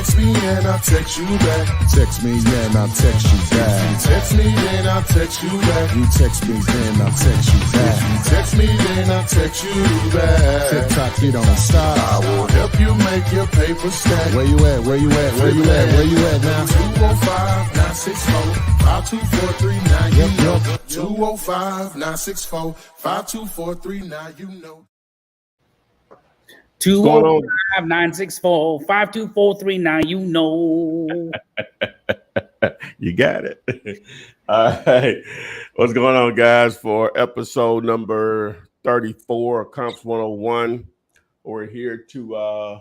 text me and I'll text you back. Text me and I'll text you back. Text me then I'll text you back. You text me then I'll text you back. Text me then I'll text you back. TikTok, you don't stop. I will help you make your paper stack. Where you at? Where you at? Where you at? Where you at now? 205-964-5243. You know. 205-964-5243. You know. 205-964-5243. You know. You got it. All right. What's going on, guys? For episode number 34 of Comps 101, we're here to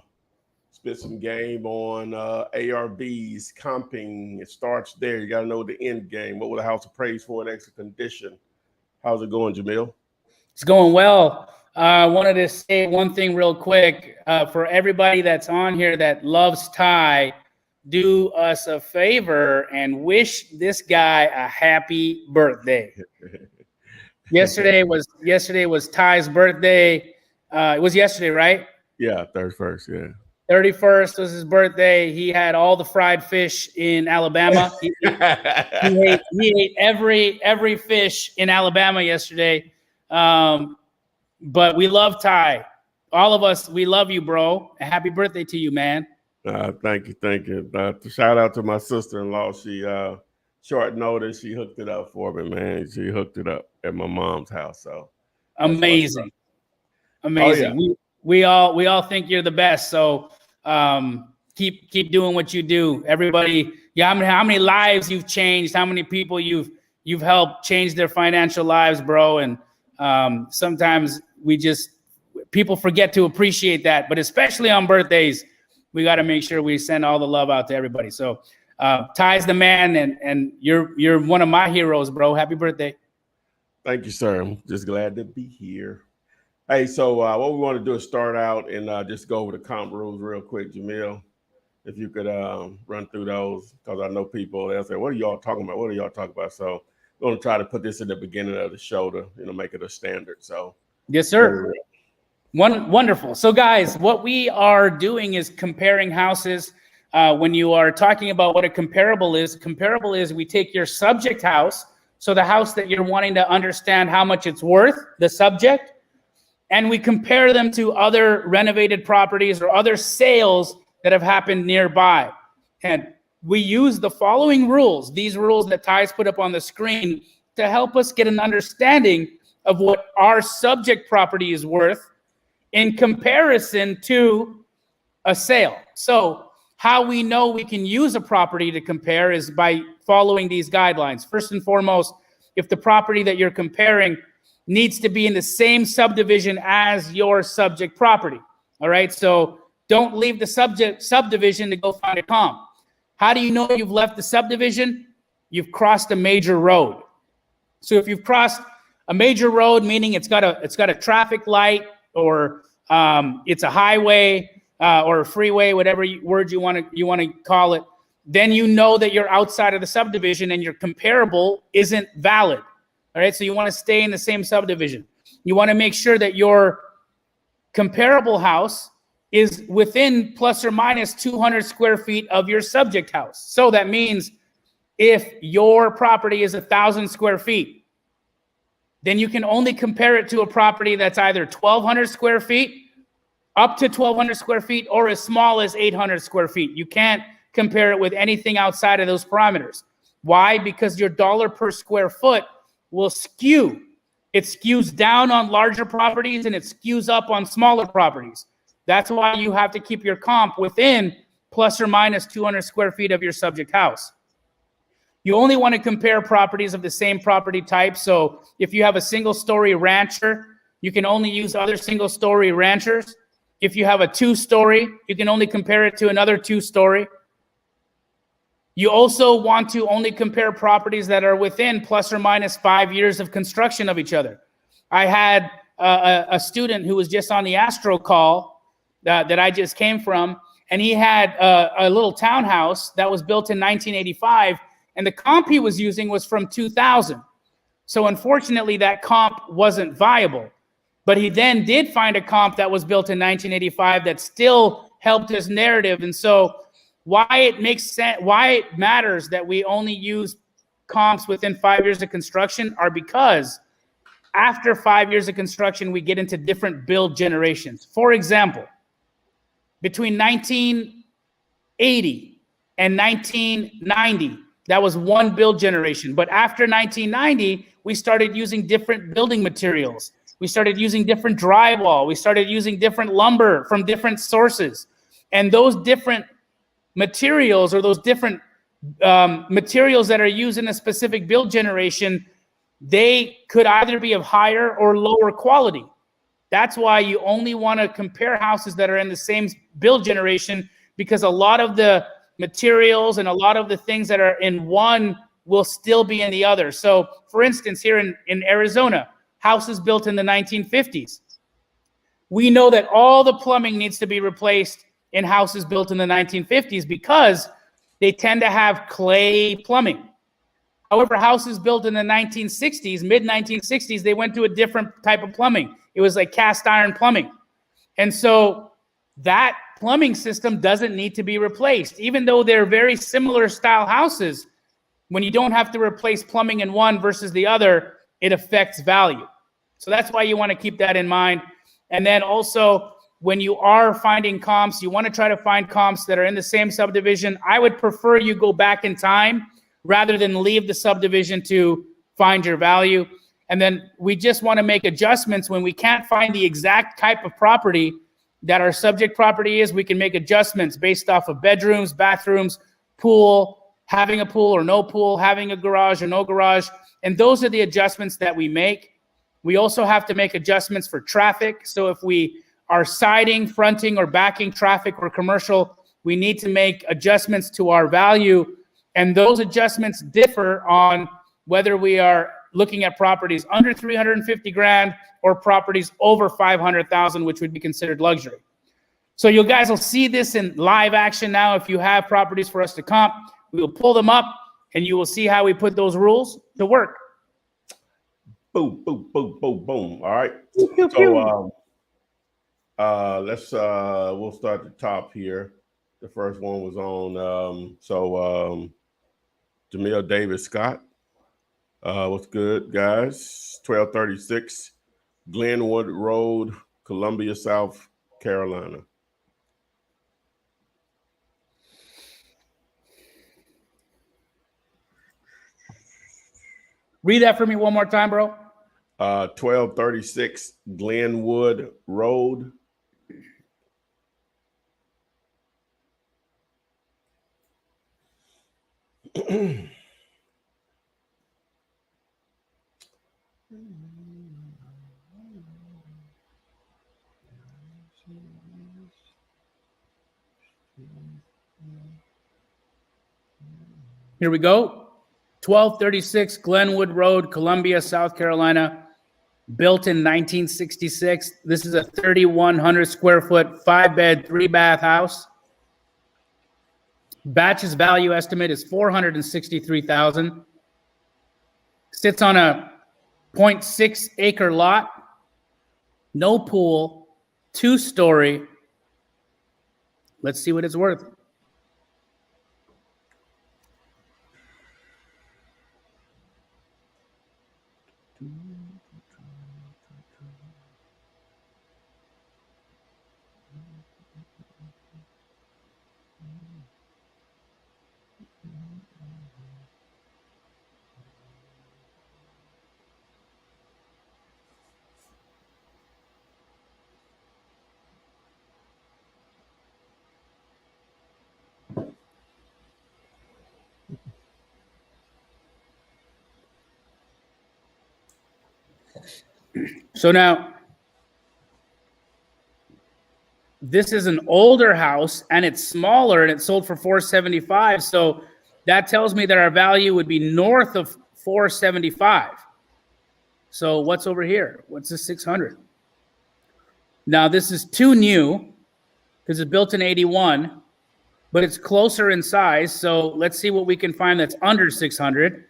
spit some game on ARVs, comping. It starts there. You got to know the end game. What will the house appraise for an extra condition? How's it going, Jamil? It's going well. I wanted to say one thing real quick. For everybody that's on here that loves Ty, do us a favor and wish this guy a happy birthday. Yesterday was Ty's birthday. It was yesterday, right? Yeah, 31st, yeah. 31st was his birthday. He had all the fried fish in Alabama. He ate every fish in Alabama yesterday. But we love Ty. All of us, we love you, bro. Happy birthday to you, man. Thank you. Shout out to my sister-in-law. She short notice, she hooked it up for me, man. She hooked it up at my mom's house. So amazing. Oh, yeah. We all think you're the best. So keep doing what you do. Everybody, how many lives you've changed, how many people you've helped change their financial lives, bro. And sometimes people forget to appreciate that, but especially on birthdays, we got to make sure we send all the love out to everybody. So Ty's the man, and you're one of my heroes, bro. Happy birthday. Thank you, sir. I'm just glad to be here. Hey, so what we want to do is start out and just go over the comp rules real quick, Jamil. If you could run through those, because I know people, they'll say, what are y'all talking about? What are y'all talking about? So we're going to try to put this in the beginning of the show to make it a standard. So yes, sir. Wonderful. So, guys, what we are doing is comparing houses. When you are talking about what a comparable is we take your subject house, so the house that you're wanting to understand how much it's worth, the subject, and we compare them to other renovated properties or other sales that have happened nearby. And we use the following rules, these rules that Ty's put up on the screen, to help us get an understanding of what our subject property is worth in comparison to a sale. So how we know we can use a property to compare is by following these guidelines. First and foremost, if the property that you're comparing needs to be in the same subdivision as your subject property. All right, so don't leave the subdivision to go find a comp. How do you know you've left the subdivision? You've crossed a major road. So if you've crossed a major road, meaning it's got a traffic light, or it's a highway or a freeway, whatever word you want to call it, then you know that you're outside of the subdivision and your comparable isn't valid. All right, so you want to stay in the same subdivision. You want to make sure that your comparable house is within plus or minus 200 square feet of your subject house. So that means if your property is 1,000 square feet, then you can only compare it to a property that's either 1,200 square feet, up to 1,200 square feet, or as small as 800 square feet. You can't compare it with anything outside of those parameters. Why? Because your dollar per square foot will skew. It skews down on larger properties and it skews up on smaller properties. That's why you have to keep your comp within plus or minus 200 square feet of your subject house. You only want to compare properties of the same property type. So if you have a single-story rancher, you can only use other single-story ranchers. If you have a two-story, you can only compare it to another two-story. You also want to only compare properties that are within plus or minus 5 years of construction of each other. I had a student who was just on the Astro call that I just came from, and he had a little townhouse that was built in 1985, and the comp he was using was from 2000. So unfortunately, that comp wasn't viable. But he then did find a comp that was built in 1985 that still helped his narrative. And so why it makes sense, why it matters that we only use comps within 5 years of construction are because after 5 years of construction, we get into different build generations. For example, between 1980 and 1990, that was one build generation. But after 1990, we started using different building materials. We started using different drywall. We started using different lumber from different sources. And those different materials, or those different materials that are used in a specific build generation, they could either be of higher or lower quality. That's why you only want to compare houses that are in the same build generation, because a lot of the materials and a lot of the things that are in one will still be in the other. So for instance, here in Arizona, houses built in the 1950s, we know that all the plumbing needs to be replaced in houses built in the 1950s because they tend to have clay plumbing. However, houses built in the 1960s, mid-1960s, they went to a different type of plumbing. It was like cast iron plumbing. And so that plumbing system doesn't need to be replaced. Even though they're very similar style houses, when you don't have to replace plumbing in one versus the other, it affects value. So that's why you want to keep that in mind. And then also, when you are finding comps, you want to try to find comps that are in the same subdivision. I would prefer you go back in time rather than leave the subdivision to find your value. And then we just want to make adjustments when we can't find the exact type of property that our subject property is. We can make adjustments based off of bedrooms, bathrooms, pool, having a pool or no pool, having a garage or no garage. And those are the adjustments that we make. We also have to make adjustments for traffic. So if we are siding, fronting, or backing traffic or commercial, we need to make adjustments to our value. And those adjustments differ on whether we are looking at properties under 350 grand or properties over 500,000, which would be considered luxury. So you guys will see this in live action now. If you have properties for us to comp, we will pull them up and you will see how we put those rules to work. Boom, boom, boom, boom, boom. All right. So we'll start at the top here. The first one was on Jameldavidscott. What's good, guys? 1236 Glenwood Road, Columbia, South Carolina. Read that for me one more time, bro. 1236 Glenwood Road. Here we go. 1236 Glenwood Road, Columbia, South Carolina. Built in 1966. This is a 3,100 square foot, 5-bed, 3-bath house. Batch's value estimate is $463,000. Sits on a 0.6 acre lot. No pool. 2-story. Let's see what it's worth. So now, this is an older house and it's smaller and it sold for $475. So that tells me that our value would be north of $475. So what's over here? What's the 600? Now this is too new because it's built in 81, but it's closer in size. So let's see what we can find that's under 600.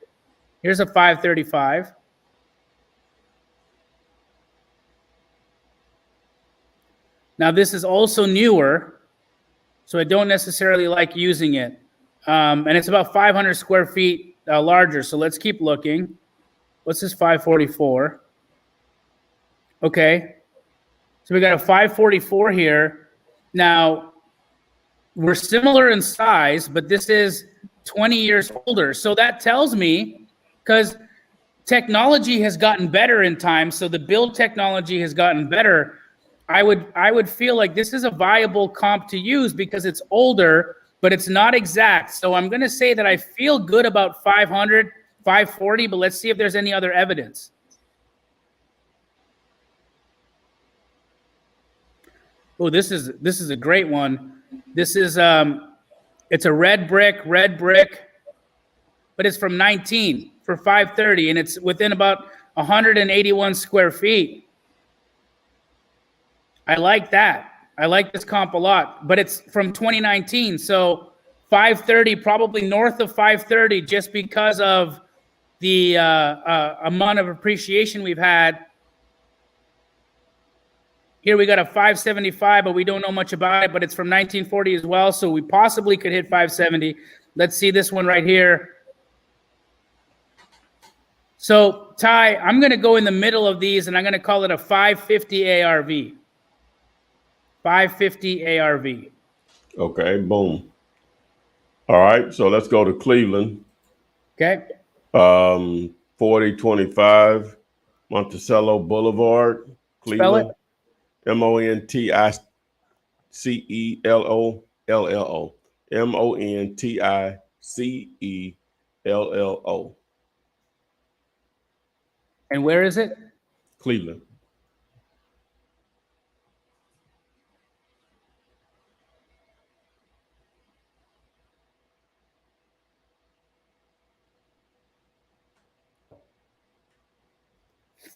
Here's a 535. Now, this is also newer so I don't necessarily like using it. And it's about 500 square feet larger. So let's keep looking. What's this 544? Okay. So we got a 544 here. Now, we're similar in size, but this is 20 years older. So that tells me, because technology has gotten better in time, so the build technology has gotten better, I would feel like this is a viable comp to use because it's older, but it's not exact. So I'm going to say that I feel good about 500, 540, but let's see if there's any other evidence. Oh, this is a great one. This is it's a red brick, but it's from 19 for 530, and it's within about 181 square feet. I like that. I like this comp a lot, but it's from 2019, so 530, probably north of 530, just because of the amount of appreciation we've had. Here we got a 575, but we don't know much about it, but it's from 1940 as well, so we possibly could hit 570. Let's see this one right here. So, Ty, I'm going to go in the middle of these, and I'm going to call it a 550 ARV. 550 ARV. Okay, boom. All right, so let's go to Cleveland. Okay. 4025 Monticello Boulevard, Cleveland. Monticello. Monticello. And where is it? Cleveland.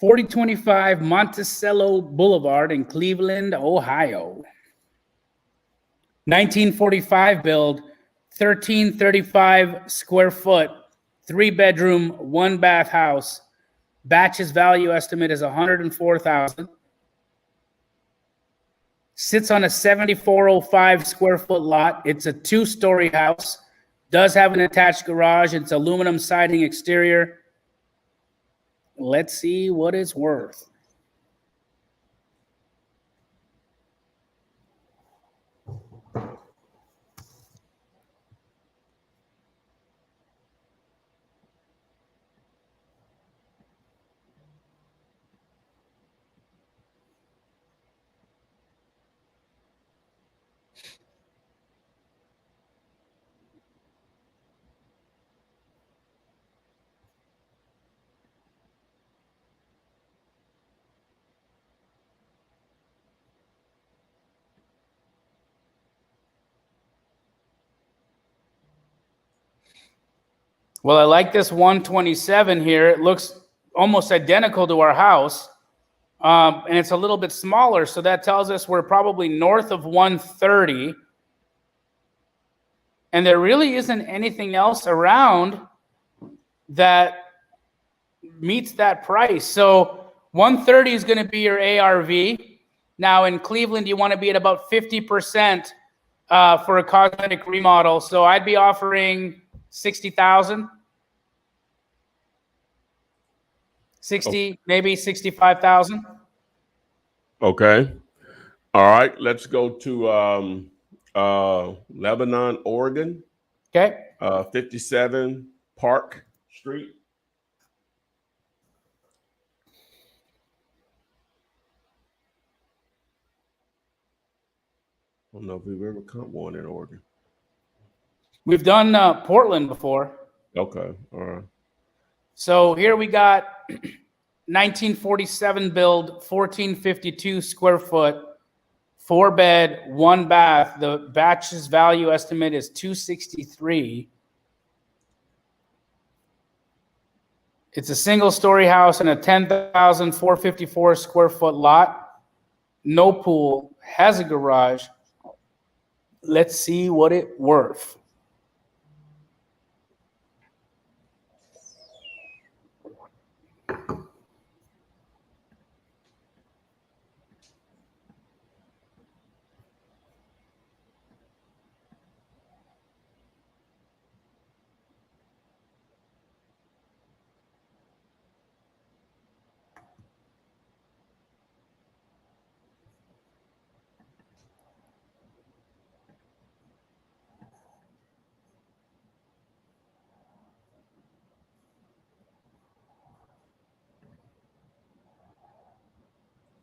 $4025 Monticello Boulevard in Cleveland, Ohio. 1945 build, 1335 square foot, 3-bedroom, 1-bath house. Batch's value estimate is $104,000. Sits on a 7405 square foot lot. It's a 2-story house. Does have an attached garage. It's aluminum siding exterior. Let's see what it's worth. Well, I like this 127 here. It looks almost identical to our house, and it's a little bit smaller, so that tells us we're probably north of 130. And there really isn't anything else around that meets that price. So 130 is going to be your ARV. Now in Cleveland, you want to be at about 50% for a cosmetic remodel. So I'd be offering 60,000, 60, maybe 65,000. Okay. All right. Let's go to Lebanon, Oregon. Okay. 57 Park Street. I don't know if we've ever come one in Oregon. We've done Portland before. Okay. All right. So here we got 1947 build, 1452 square foot, 4-bed, 1-bath. The batch's value estimate is 263. It's a single-story house in a 10,454 square foot lot. No pool, has a garage. Let's see what it's worth.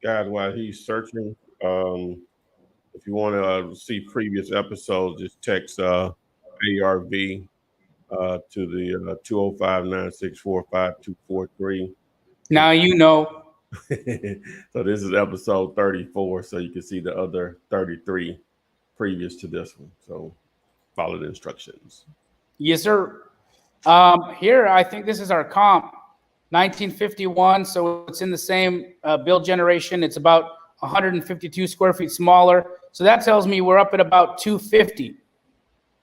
Guys, while he's searching, if you want to see previous episodes, just text ARV to the 205-964-5243. Now you know. So this is episode 34, so you can see the other 33 previous to this one. So follow the instructions. Yes, sir. Here, I think this is our comp, 1951. So it's in the same build generation. It's about 152 square feet smaller. So that tells me we're up at about 250.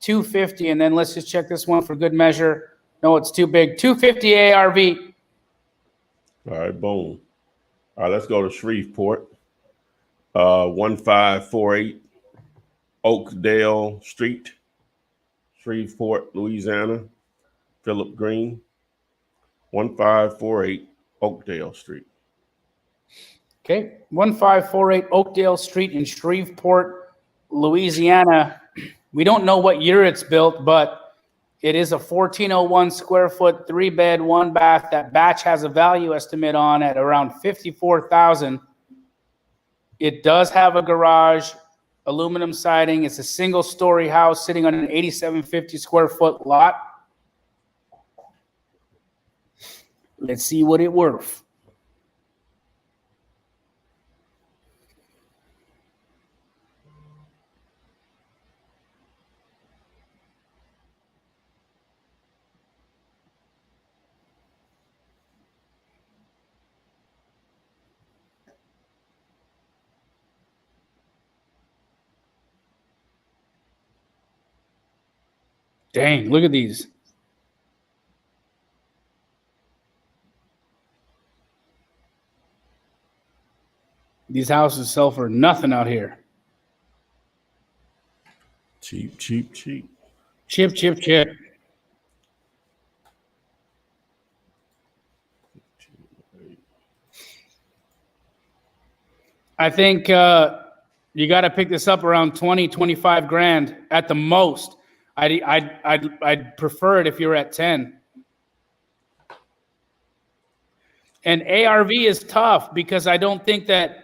250. And then let's just check this one for good measure. No, it's too big. 250 ARV. All right, boom. All right, let's go to Shreveport. 1548 Oakdale Street, Shreveport, Louisiana. Philip Green, 1548 Oakdale Street. Okay, 1548 Oakdale Street in Shreveport, Louisiana. We don't know what year it's built, but it is a 1401 square foot, 3-bed, 1-bath. That batch has a value estimate on at around $54,000. It does have a garage, aluminum siding. It's a single-story house sitting on an 8750 square foot lot. Let's see what it's worth. Dang, look at these. These houses sell for nothing out here. Cheap, cheap, cheap. Chip, chip, chip. I think you got to pick this up around 20, 25 grand at the most. I'd prefer it if you were at 10. And ARV is tough because I think that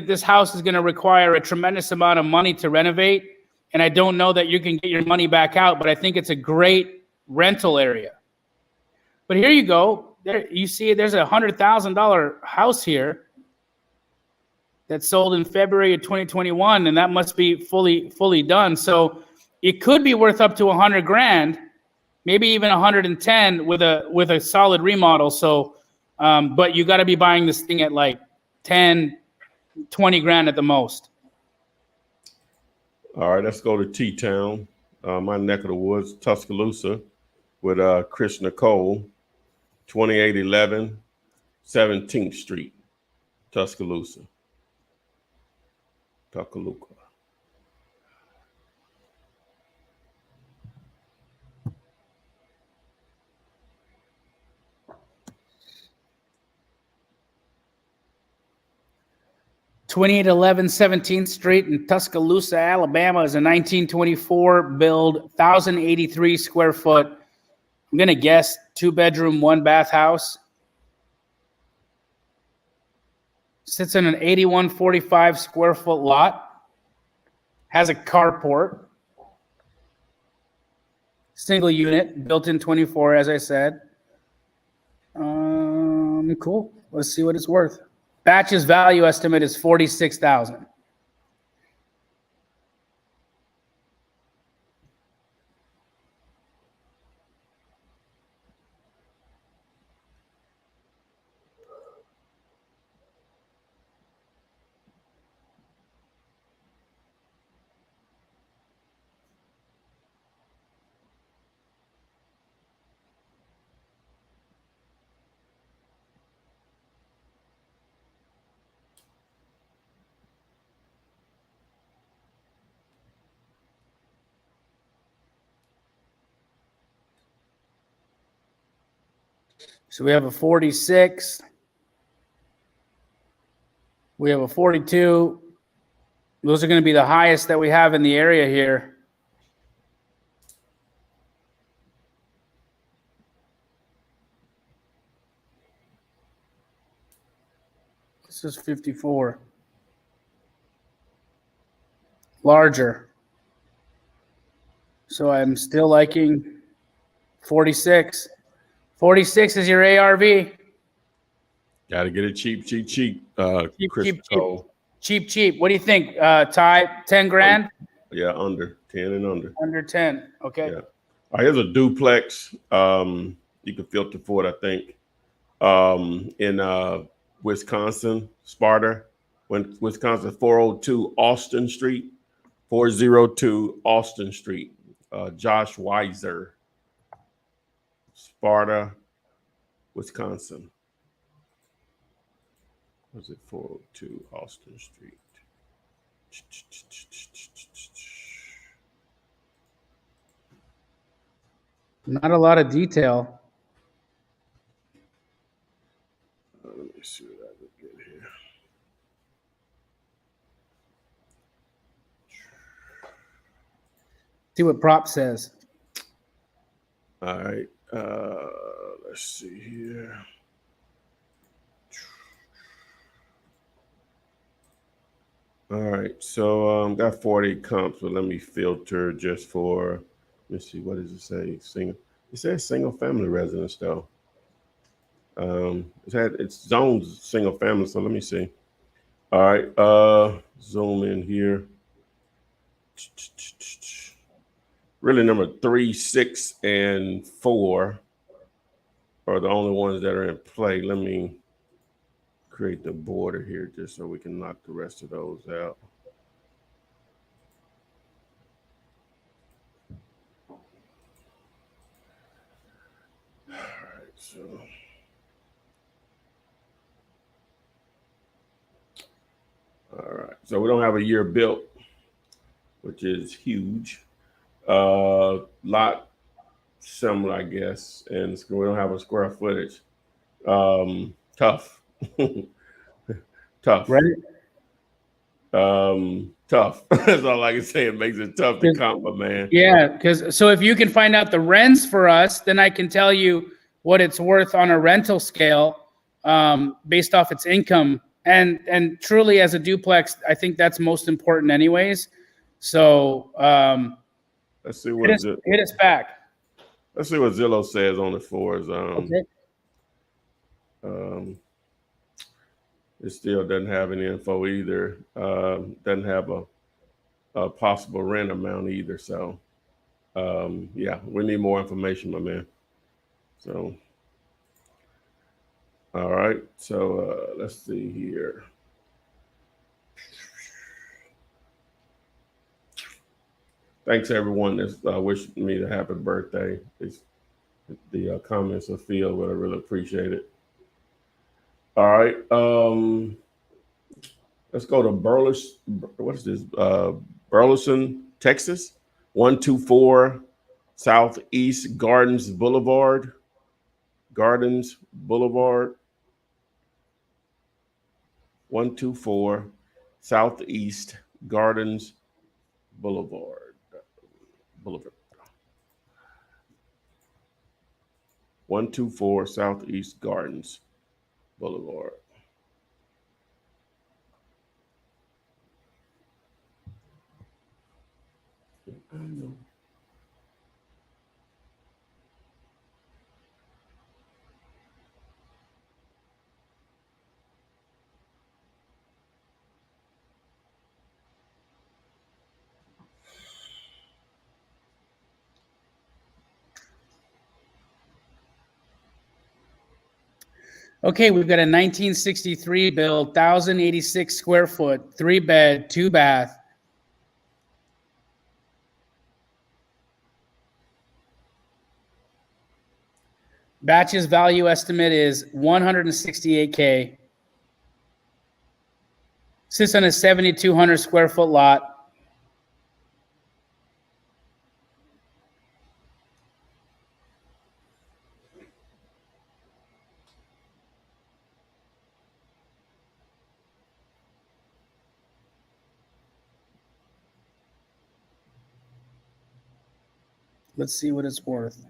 this house is going to require a tremendous amount of money to renovate. And I don't know that you can get your money back out, but I think it's a great rental area. But here you go. There, you see there's a $100,000 house here that sold in February of 2021, and that must be fully done. So it could be worth up to 100 grand, maybe even 110 with a solid remodel. So, but you got to be buying this thing at like 10, 20 grand at the most. All right, let's go to T-Town, my neck of the woods, Tuscaloosa, with Chris Nicole, 2811 17th Street, Tuscaloosa. Tuckaluka. Twenty-eight 17th Street in Tuscaloosa, Alabama is a 1924 build, 1,083 square foot. I'm going to guess 2-bedroom, 1-bath house. Sits in an 8145 square foot lot. Has a carport. Single unit, built-in 24, as I said. Cool. Let's see what it's worth. Batch's value estimate is $46,000. So we have a 46. We have a 42. Those are going to be the highest that we have in the area here. Let's This is 54. Larger. So I'm still liking 46. 46 is your ARV. Got to get it cheap. Cheap, Chris cheap, cheap. Cole. Cheap. What do you think, Ty? 10 grand? Yeah, under 10 and under. Under 10. Okay. Yeah. All right, here's a duplex. You can filter for it, I think. In Wisconsin, Sparta, Wisconsin, 402 Austin Street, 402 Austin Street. Josh Weiser, Sparta, Wisconsin. Was it 402 Austin Street? Not a lot of detail. Let me see what I can get here. See what prop says. All right. Let's see here. All right. So got 40 comps, but let me filter just for, let's see, what does it say? It says single family residence though. It's zones single family, so let me see. All right, zoom in here. Really, number 3, 6, and 4 are the only ones that are in play. Let me create the border here just so we can knock the rest of those out. All right, so. All right, so we don't have a year built, which is huge. Lot similar, I guess, and we don't have a square footage. Tough, tough, Right. tough. That's all I can say. It makes it tough to comp, man. Yeah, because so if you can find out the rents for us, then I can tell you what it's worth on a rental scale based off its income. And truly, as a duplex, I think that's most important, anyways. So let's see what hit us back. Let's see what Zillow says on the fours. Okay. It still doesn't have any info either. Doesn't have a possible rent amount either. So, yeah, we need more information, my man. So, all right. So let's see here. Thanks everyone that's wished me a happy birthday. The comments are filled, but I really appreciate it. All right. Let's go to Burleson, Texas. 124 Southeast Gardens Boulevard. 124 Southeast Gardens Boulevard. 124 Southeast Gardens Boulevard. I know. Okay, we've got a 1963 build, 1,086 square foot, 3-bed, 2-bath. Batch's value estimate is $168K. Sits on a 7,200 square foot lot. Let's see what it's worth.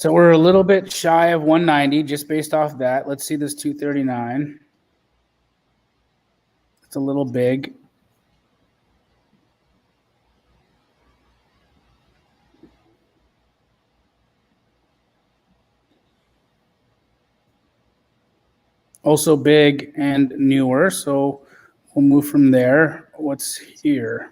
So we're a little bit shy of 190 just based off that. Let's see this 239. It's a little big. Also big and newer. So we'll move from there. What's here?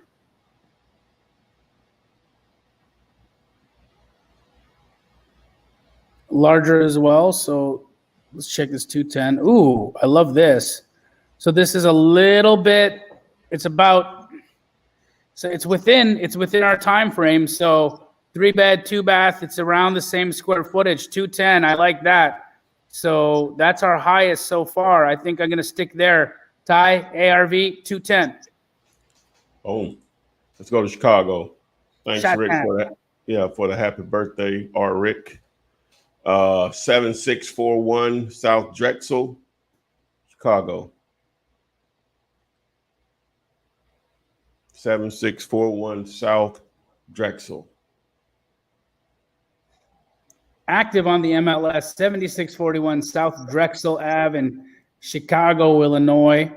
Larger as well. So let's check this 210. Ooh, I love this. So this is a little bit, it's about, so it's within our time frame. So 3-bed, 2-bath, it's around the same square footage, 210. I like that. So that's our highest so far. I think I'm going to stick there. Ty, ARV, 210. Oh, let's go to Chicago. Thanks, Shot Rick, time. for that. Yeah, for the happy birthday, R. Rick. 7641 South Drexel, Chicago. 7641 South Drexel. Active on the MLS, 7641 South Drexel Ave in Chicago, Illinois.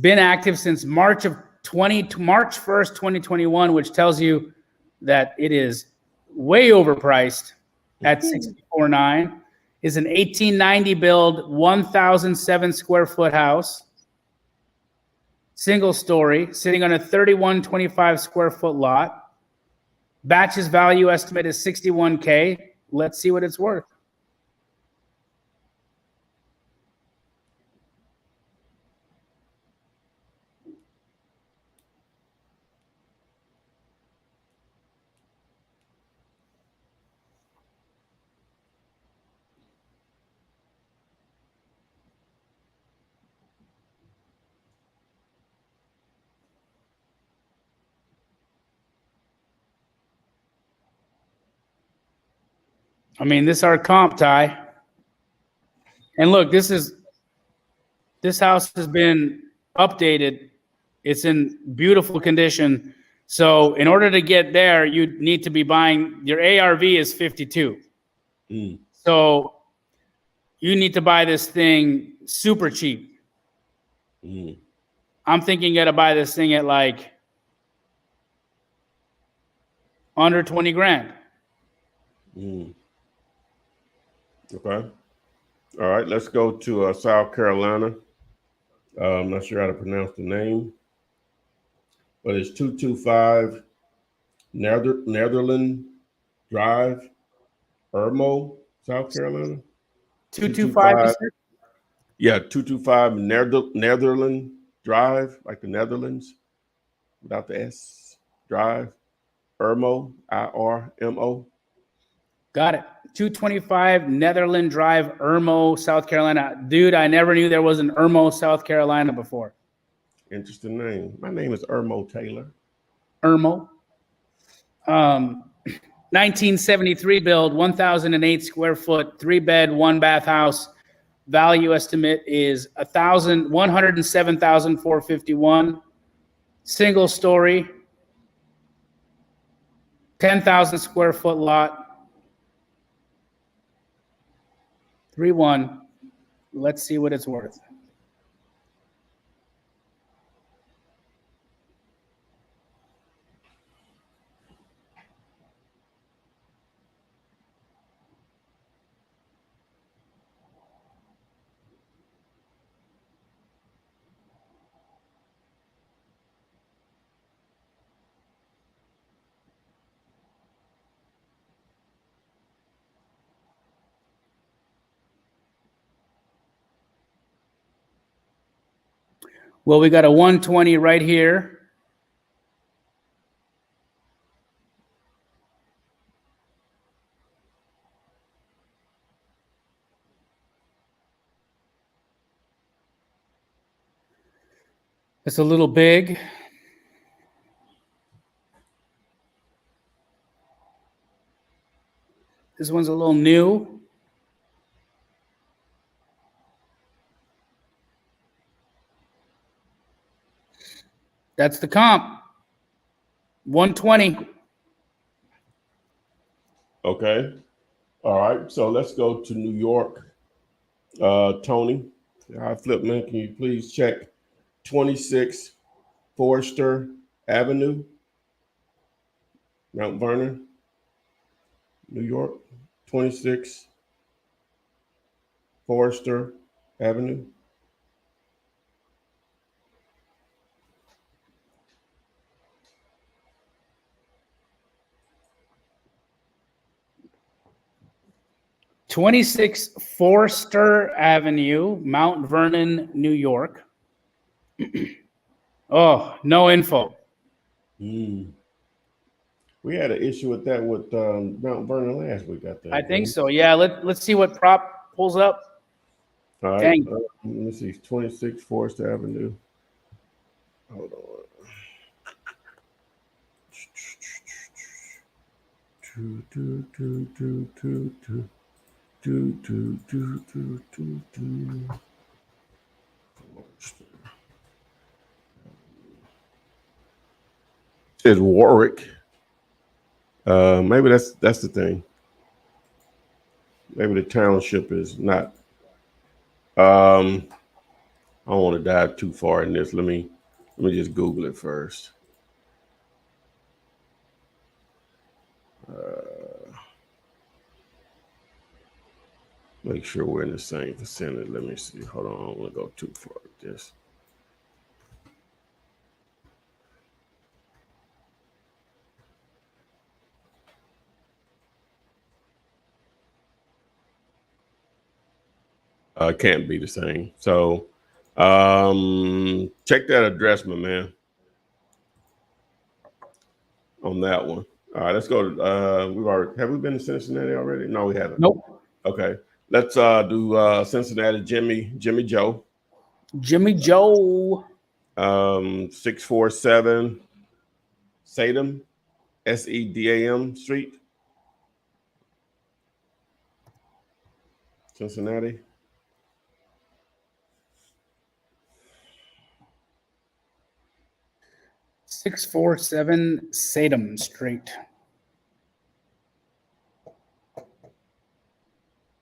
Been active since March 1st, 2021, which tells you that it is way overpriced at $64,900. Is an 1890 build, 1,007 square foot house. Single story, sitting on a 3125 square foot lot. Batch's value estimate is $61K. Let's see what it's worth. I mean, this is our comp, Ty. And look, this house has been updated. It's in beautiful condition. So in order to get there, you need to be buying, your ARV is 52. So you need to buy this thing super cheap. I'm thinking you got to buy this thing at like under 20 grand. Okay. All right. Let's go to South Carolina. I'm not sure how to pronounce the name, but it's 225 Netherland Drive, Irmo, South Carolina. 225. Yeah, 225 Netherland Drive, like the Netherlands, without the S. Drive, Irmo, IRMO. Got it. 225 Netherland Drive, Irmo, South Carolina. Dude, I never knew there was an Irmo, South Carolina before. Interesting name. My name is Irmo Taylor. Irmo. 1973 build, 1,008 square foot, 3-bed, 1-bath house. Value estimate is $107,451. Single story, 10,000 square foot lot. 3-1. Let's see what it's worth. Well, we got a 120 right here. It's a little big. This one's a little new. That's the comp. 120. Okay. All right, so let's go to New York. Tony, I flip man, can you please check 26 Forester Avenue, Mount Vernon, New York, 26 Forester Avenue. '26 Forster Avenue, Mount Vernon, New York. Oh, no info. We had an issue with that with Mount Vernon last week, I think. I think so. Yeah, let's see what prop pulls up. All right. Dang. Let me see. 26 Forester Avenue. Hold on. Is Warwick. Maybe that's the thing. Maybe the township is not. I don't want to dive too far in this. Let me just Google it first. Make sure we're in the same vicinity. Let me see. Hold on. I don't want to go too far with this. Can't be the same. So check that address, my man, on that one. All right, let's go to have we been to Cincinnati already? No, we haven't. Nope. Okay. Let's do Cincinnati Jimmy Joe. Jimmy Joe. 647 Sedam, Sedam Street, Cincinnati. .647 Sedam Street,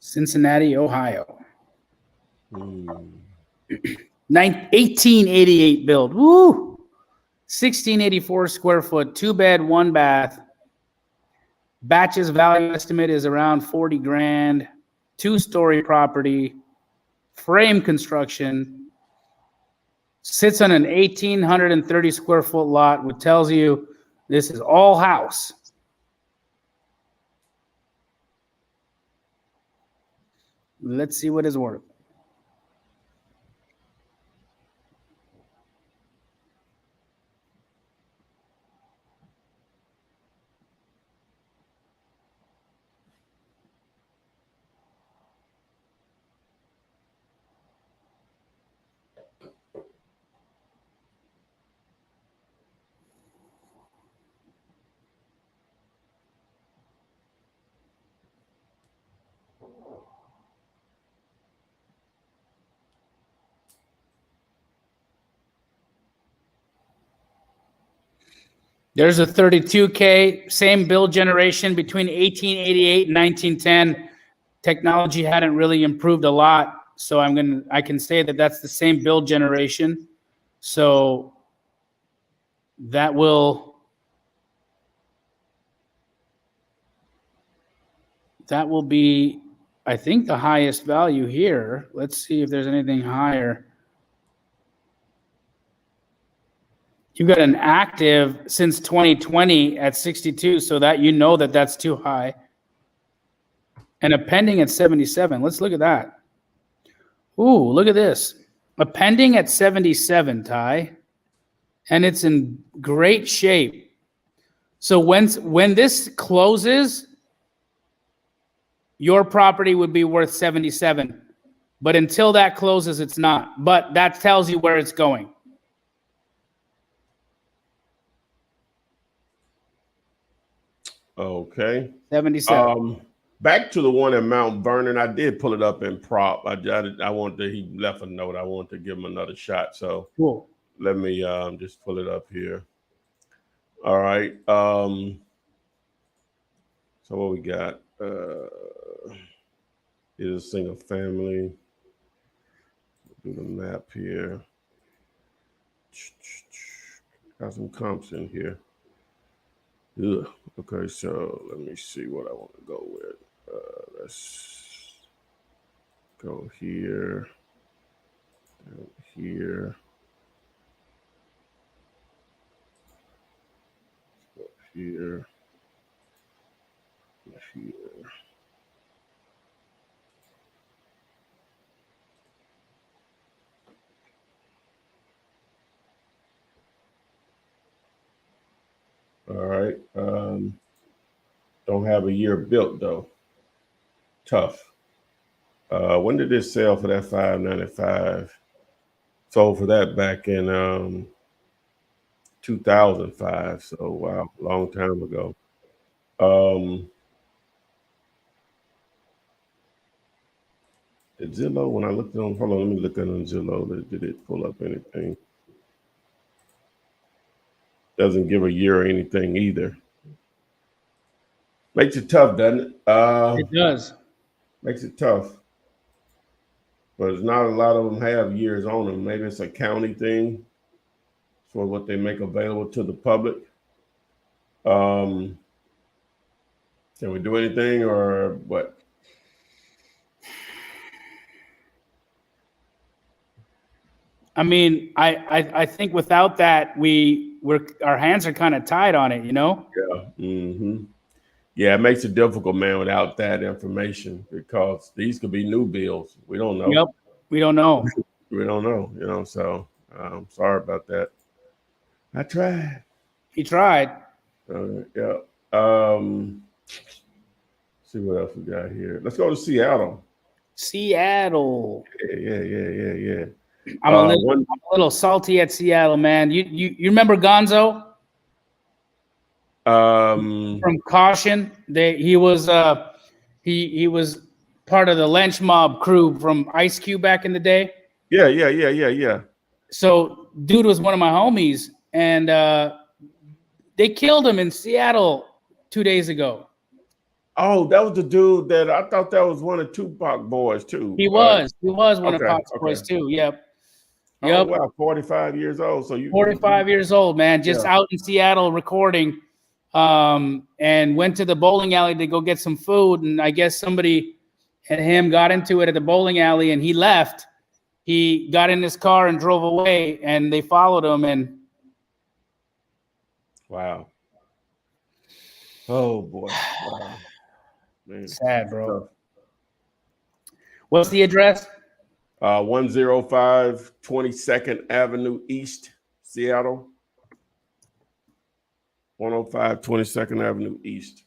Cincinnati, Ohio. 1888 build. Woo! 1684 square foot, 2-bed, 1-bath. Batch's value estimate is around 40 grand. 2-story property, frame construction. Sits on an 1,830 square foot lot, which tells you this is all house. Let's see what is worth. There's a 32K, same build generation between 1888 and 1910. Technology hadn't really improved a lot, so I can say that that's the same build generation. So that will be, I think, the highest value here. Let's see if there's anything higher. You got an active since 2020 at 62, so that you know that that's too high. And a pending at 77. Let's look at that. Ooh, look at this. A pending at 77, Ty. And it's in great shape. So when this closes, your property would be worth 77. But until that closes, it's not. But that tells you where it's going. Okay. 77. Back to the one in Mount Vernon. I did pull it up in prop. I wanted to, he left a note. I wanted to give him another shot. So Cool. Let me just pull it up here. All right. So what we got? is a single family. Do the map here. Got some comps in here. Ugh. Okay, so let me see what I want to go with. Let's go here, down here, go here, here. All right. Don't have a year built though. Tough. When did this sell for that $595? Sold for that back in 2005. So wow, long time ago. Zillow, when I looked on, hold on, let me look at on Zillow. Did it pull up anything? Doesn't give a year or anything either. Makes it tough, doesn't it? It does. Makes it tough. But it's not a lot of them have years on them. Maybe it's a county thing for what they make available to the public. Can we do anything or what? I mean, I think without that, our hands are kind of tied on it, you know? Yeah. Mm-hmm. Yeah, it makes it difficult, man, without that information because these could be new bills. We don't know. Yep. We don't know. We don't know, so sorry about that. I tried. He tried. Yeah. See what else we got here. Let's go to Seattle. Seattle. Yeah. I'm a little salty at Seattle, man. You remember Gonzo? From Caution. He was part of the lynch mob crew from Ice Cube back in the day. Yeah. So dude was one of my homies, and they killed him in Seattle 2 days ago. Oh, that was the dude that I thought that was one of Tupac boys too. He was one of Pac's boys too. Yep. Oh, wow, 45 years old. So 45 years old, man, just out in Seattle recording, and went to the bowling alley to go get some food. And I guess somebody and him got into it at the bowling alley, and he left. He got in his car and drove away, and they followed him. And wow. Oh boy. Wow. Man, sad, bro. Tough. What's the address? 105 22nd Avenue East, Seattle. 105 22nd Avenue East.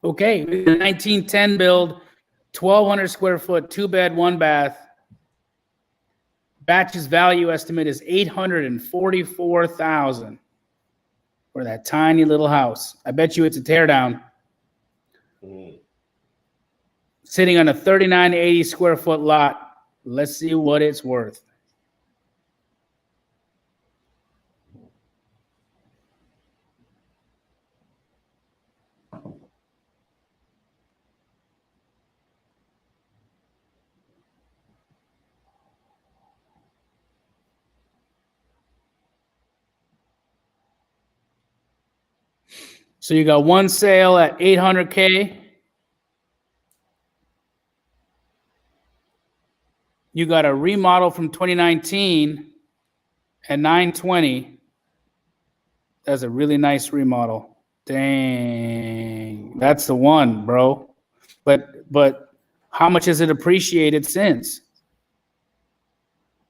Okay, 1910 build, 1,200 square foot, 2-bed, 1-bath. Batch's value estimate is $844,000 for that tiny little house. I bet you it's a teardown. Sitting on a 3980 square foot lot. Let's see what it's worth. So you got one sale at $800K. You got a remodel from 2019 at $920. That's a really nice remodel. Dang, that's the one, bro. But how much has it appreciated since?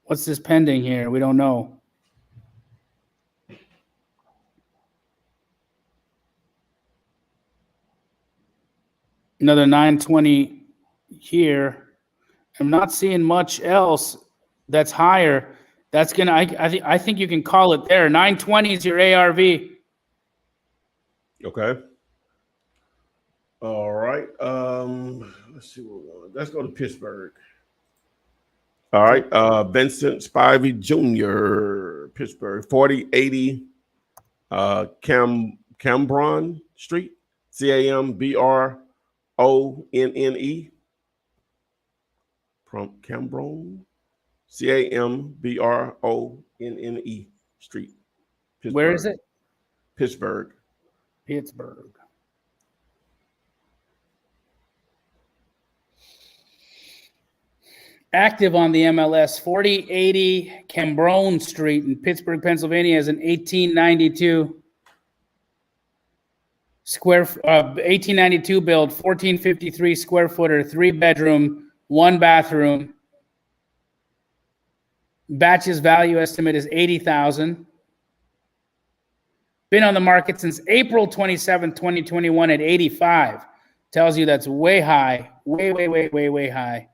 What's this pending here? We don't know. Another 920 here. I'm not seeing much else that's higher. That's gonna. I think you can call it there. 920 is your ARV. Okay. All right. Let's see what we want. Let's go to Pittsburgh. All right. Vincent Spivey Jr., Pittsburgh, 4080 Cambronne Street, Cambronne. From Cambronne, Cambronne Street. Pittsburgh. Where is it? Pittsburgh. Pittsburgh. Active on the MLS, 4080 Cambronne Street in Pittsburgh, Pennsylvania, is an 1892 1892 build, 1453 square footer, 3-bedroom, 1-bathroom. Batch's value estimate is $80,000. Been on the market since April 27, 2021 at 85. Tells you that's way high, way high.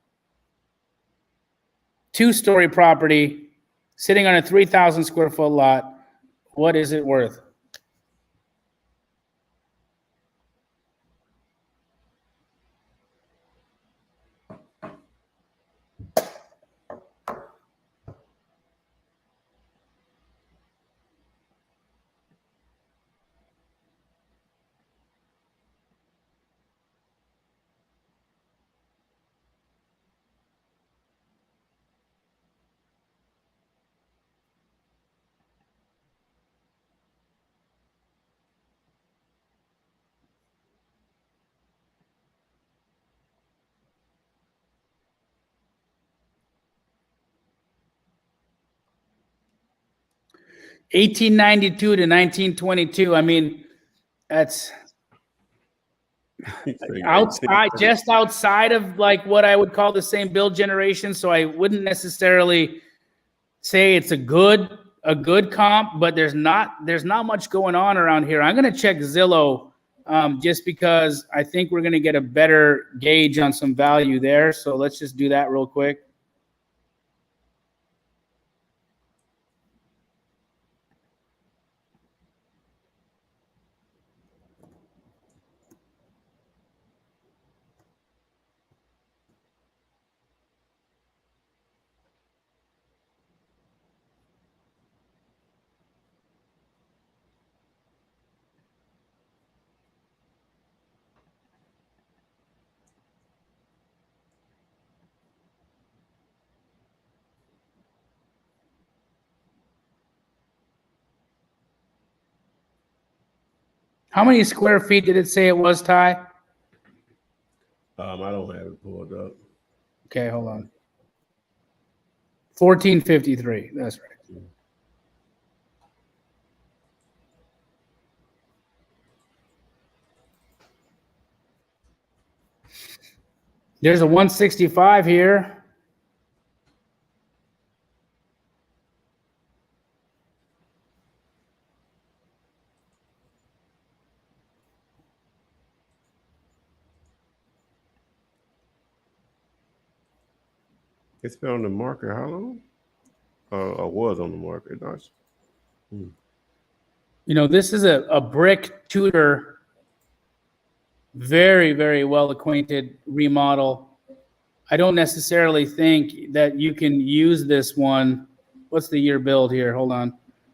2-story property, sitting on a 3,000 square foot lot. What is it worth? $1892 to 1922. I mean, that's outside, just outside of like what I would call the same build generation. So I wouldn't necessarily say it's a good comp, but there's not much going on around here. I'm gonna check Zillow just because I think we're gonna get a better gauge on some value there. So let's just do that real quick. How many square feet did it say it was, Ty? I don't have it pulled up. Okay, hold on. 1453. That's right. There's a 165 here. It's been on the market how long? Or was on the market. Nice. You know, this is a brick Tudor, very well acquainted remodel. I don't necessarily think that you can use this one. What's the year build here? Hold on.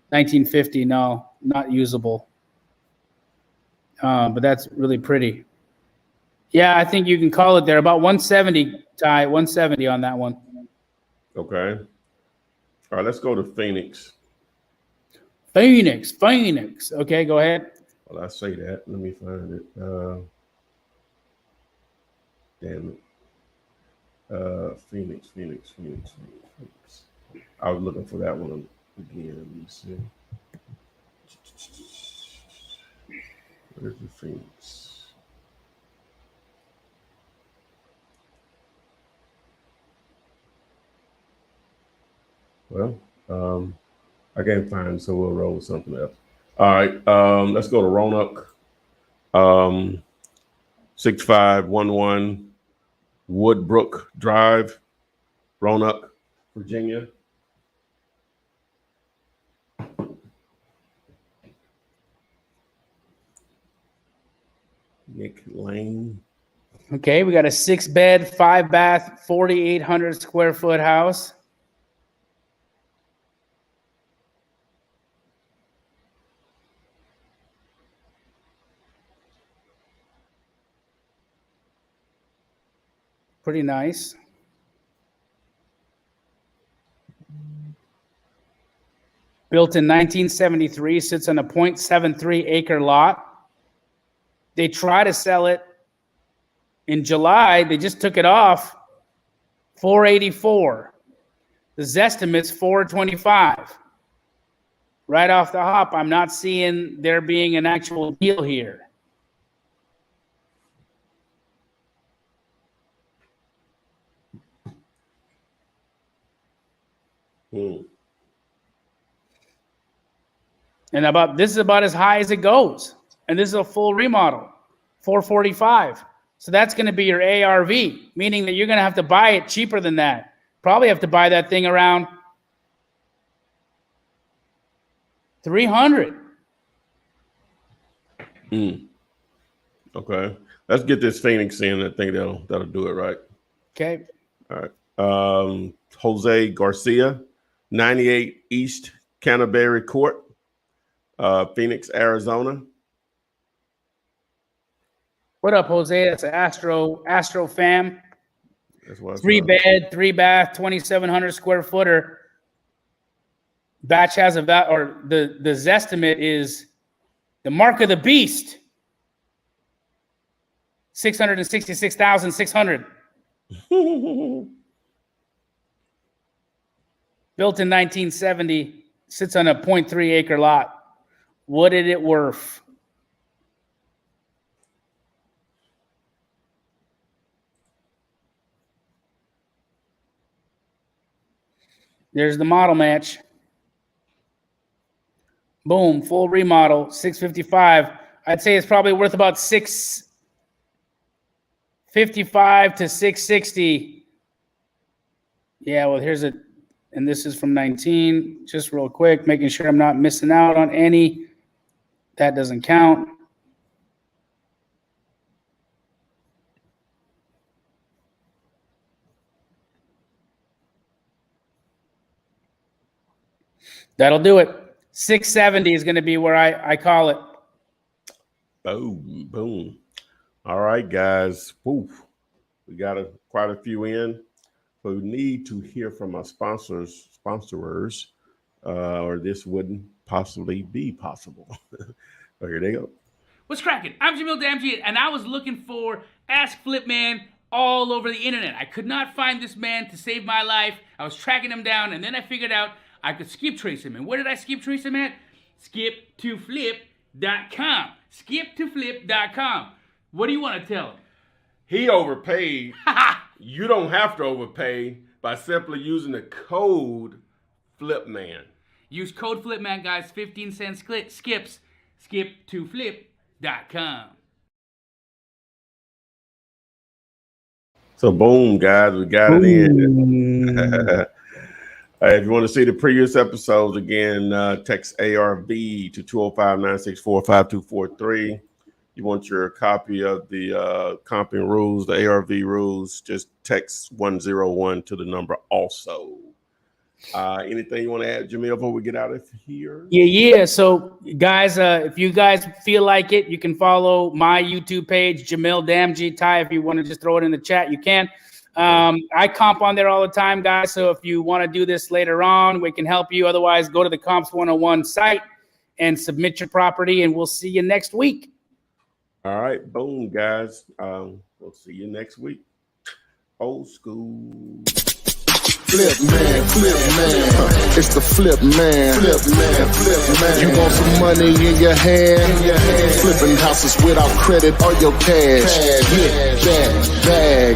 1950. No, not usable. But that's really pretty. Yeah, I think you can call it there. About 170, Ty. 170 on that one. Okay. All right, let's go to Phoenix. Phoenix. Okay, go ahead. Well, I say that. Let me find it. Damn it. Phoenix. I was looking for that one again. Let me see. Where's the Phoenix? Well, I can't find it, so we'll roll with something else. All right, let's go to Roanoke. 6511 Woodbrook Drive, Roanoke, Virginia. Nick Lane. Okay, we got a 6-bed, 5-bath, 4,800 square foot house. Pretty nice. Built in 1973, sits on a 0.73 acre lot. They try to sell it in July. They just took it off $484. The Zestimate's $425. Right off the hop, I'm not seeing there being an actual deal here. And this is about as high as it goes. And this is a full remodel, $445. So that's going to be your ARV, meaning that you're going to have to buy it cheaper than that. Probably have to buy that thing around $300. Okay. Let's get this Phoenix in. I think that'll do it, right? Okay. All right. Jose Garcia, 98 East Canterbury Court, Phoenix, Arizona. What up, Jose? That's an Astro fam. That's what 3-bed, 3-bath, 2,700 square footer. Batch has the Zestimate is the mark of the beast. 666,600. Built in 1970, sits on a 0.3 acre lot. What did it worth? There's the model match. Boom, full remodel, $655. I'd say it's probably worth about $655 to $660. Yeah, well, here's a, and this is from 19. Just real quick, making sure I'm not missing out on any. That doesn't count. That'll do it. 670 is going to be where I call it. Boom, boom. All right, guys. Woof. We got quite a few in. But we need to hear from our sponsorers, or this wouldn't possibly be possible. So here they go. What's cracking? I'm Jamil, and I was looking for Ask Flip Man all over the internet. I could not find this man to save my life. I was tracking him down, and then I figured out I could skip trace him. And where did I skip trace him at? Skip2flip.com. Skip2flip.com. What do you want to tell him? He overpaid. You don't have to overpay by simply using the code FLIPMAN. Use code FLIPMAN, guys. 15 cents skips. Skip2flip.com. So boom, guys, we got it in. If you want to see the previous episodes, again, text ARV to 205-964-5243. You want your copy of the comping rules, the ARV rules, just text 101 to the number also. Anything you want to add, Jamil, before we get out of here? Yeah. So, guys, if you guys feel like it, you can follow my YouTube page, Jamil Damji. Ty, if you want to just throw it in the chat, you can. I comp on there all the time, guys. So if you want to do this later on, we can help you. Otherwise, go to the Comps 101 site and submit your property, and we'll see you next week. All right. Boom, guys. We'll see you next week. Old school. Flip man, it's the flip man. You want some money in your hand? Flipping houses without credit or your cash. Get that bag.